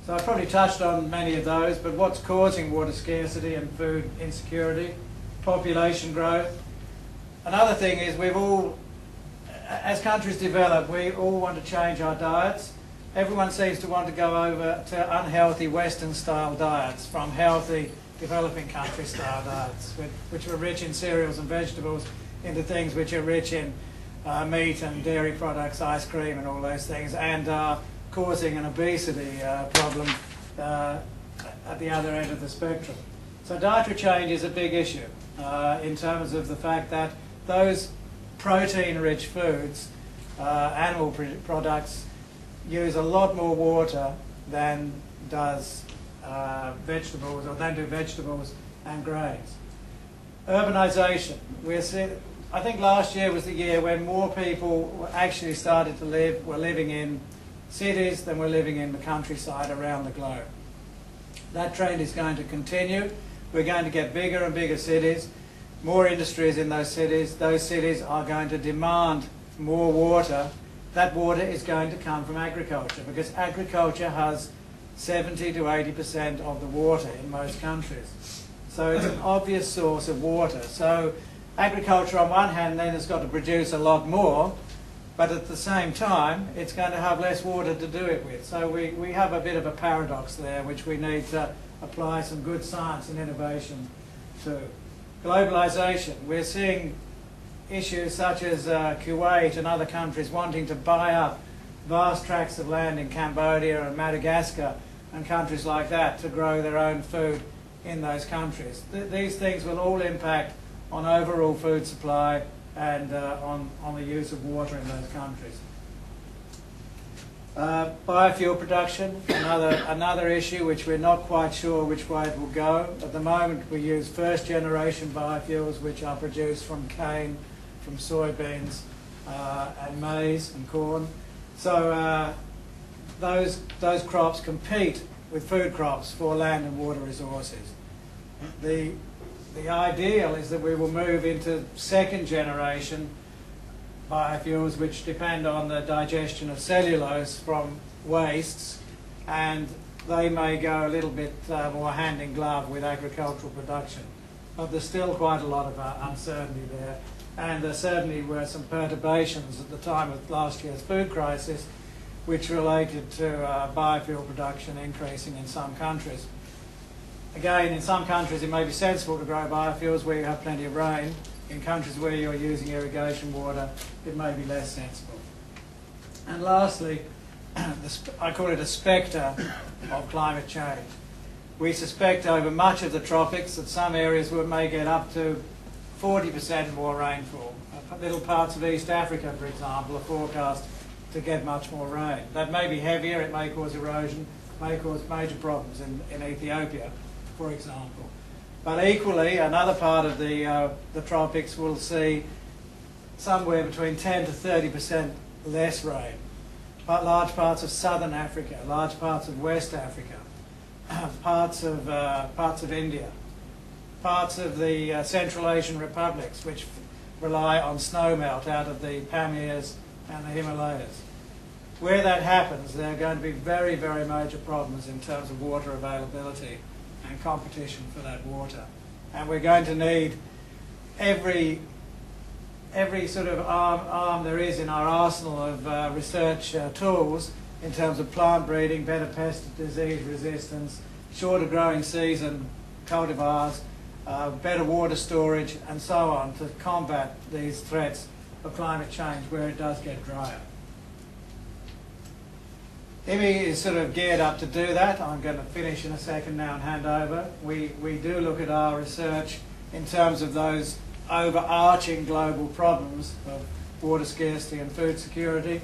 So I probably touched on many of those, but what's causing water scarcity and food insecurity? Population growth. Another thing is as countries develop, we all want to change our diets. Everyone seems to want to go over to unhealthy Western-style diets from healthy developing country-style diets, which are rich in cereals and vegetables, into things which are rich in meat and dairy products, ice cream and all those things, and are causing an obesity problem at the other end of the spectrum. So dietary change is a big issue in terms of the fact that those protein-rich foods, animal products, use a lot more water than does vegetables, or than do vegetables and grains. Urbanization. I think last year was the year when more people actually started to were living in cities than were living in the countryside around the globe. That trend is going to continue. We're going to get bigger and bigger cities, more industries in those cities. Those cities are going to demand more water. That water is going to come from agriculture, because agriculture has 70 to 80% of the water in most countries. So it's an obvious source of water. So agriculture on one hand then has got to produce a lot more, but at the same time it's going to have less water to do it with. So we have a bit of a paradox there, which we need to apply some good science and innovation to. Globalization. We're seeing issues such as Kuwait and other countries wanting to buy up vast tracts of land in Cambodia and Madagascar and countries like that to grow their own food in those countries. These things will all impact on overall food supply and on the use of water in those countries. Biofuel production, another issue which we're not quite sure which way it will go. At the moment we use first generation biofuels, which are produced from cane, from soybeans and maize and corn. So those crops compete with food crops for land and water resources. The ideal is that we will move into second generation biofuels, which depend on the digestion of cellulose from wastes, and they may go a little bit more hand in glove with agricultural production. But there's still quite a lot of uncertainty there, and there certainly were some perturbations at the time of last year's food crisis, which related to biofuel production increasing in some countries. Again, in some countries it may be sensible to grow biofuels where you have plenty of rain. In countries where you're using irrigation water, it may be less sensible. And lastly, I call it a spectre of climate change. We suspect over much of the tropics that some areas may get up to 40% more rainfall. Little parts of East Africa, for example, are forecast to get much more rain. That may be heavier, it may cause erosion, may cause major problems in Ethiopia, for example. But equally, another part of the tropics will see somewhere between 10 to 30% less rain. But large parts of southern Africa, large parts of West Africa, parts of India, parts of the Central Asian republics, which rely on snowmelt out of the Pamirs and the Himalayas. Where that happens, there are going to be very, very major problems in terms of water availability and competition for that water. And we're going to need every sort of arm there is in our arsenal of research tools in terms of plant breeding, better pest disease resistance, shorter growing season cultivars, better water storage and so on, to combat these threats of climate change where it does get drier. IWMI is sort of geared up to do that. I'm going to finish in a second now and hand over. We do look at our research in terms of those overarching global problems of water scarcity and food security.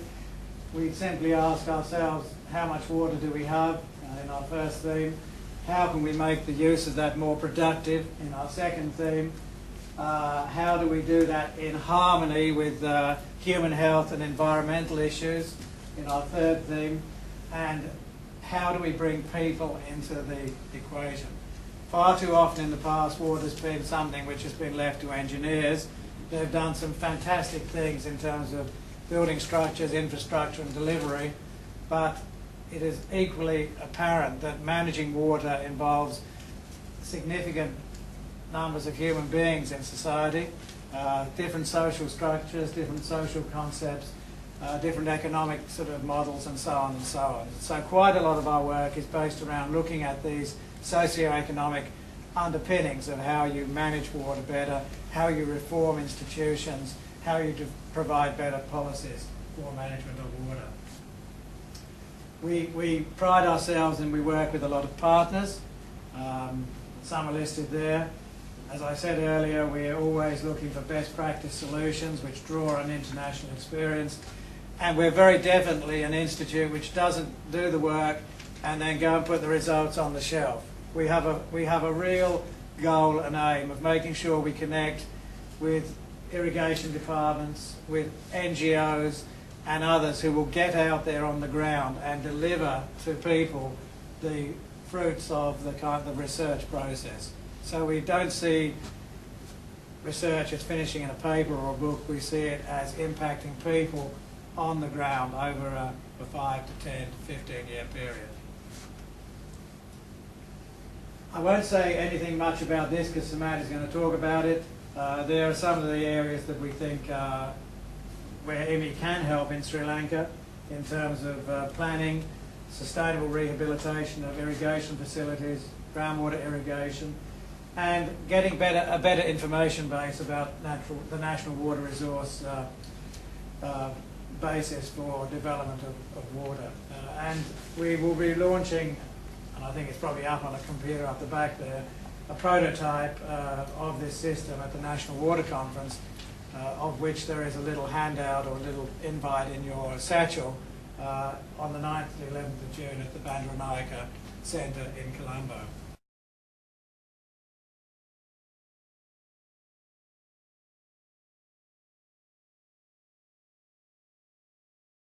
We simply ask ourselves, how much water do we have in our first theme? How can we make the use of that more productive in our second theme? How do we do that in harmony with human health and environmental issues in our third theme? And how do we bring people into the equation? Far too often in the past, water's been something which has been left to engineers. They've done some fantastic things in terms of building structures, infrastructure and delivery, but it is equally apparent that managing water involves significant numbers of human beings in society, different social structures, different social concepts, different economic sort of models, and so on and so on. So quite a lot of our work is based around looking at these socio-economic underpinnings of how you manage water better, how you reform institutions, how you provide better policies for management of water. We pride ourselves and we work with a lot of partners. Some are listed there. As I said earlier, we are always looking for best practice solutions which draw on international experience. And we're very definitely an institute which doesn't do the work and then go and put the results on the shelf. We have a real goal and aim of making sure we connect with irrigation departments, with NGOs and others who will get out there on the ground and deliver to people the fruits of the kind of research process. So we don't see research as finishing in a paper or a book. We see it as impacting people on the ground over a 5 to 10 to 15-year period. I won't say anything much about this because Samantha's going to talk about it. There are some of the areas that we think where IWMI can help in Sri Lanka in terms of planning, sustainable rehabilitation of irrigation facilities, groundwater irrigation, and getting a better information base about the national water resource basis for development of water. And we will be launching, and I think it's probably up on a computer up the back there, a prototype of this system at the National Water Conference, of which there is a little handout or a little invite in your satchel on the 9th to 11th of June at the Bandaranaike Centre in Colombo.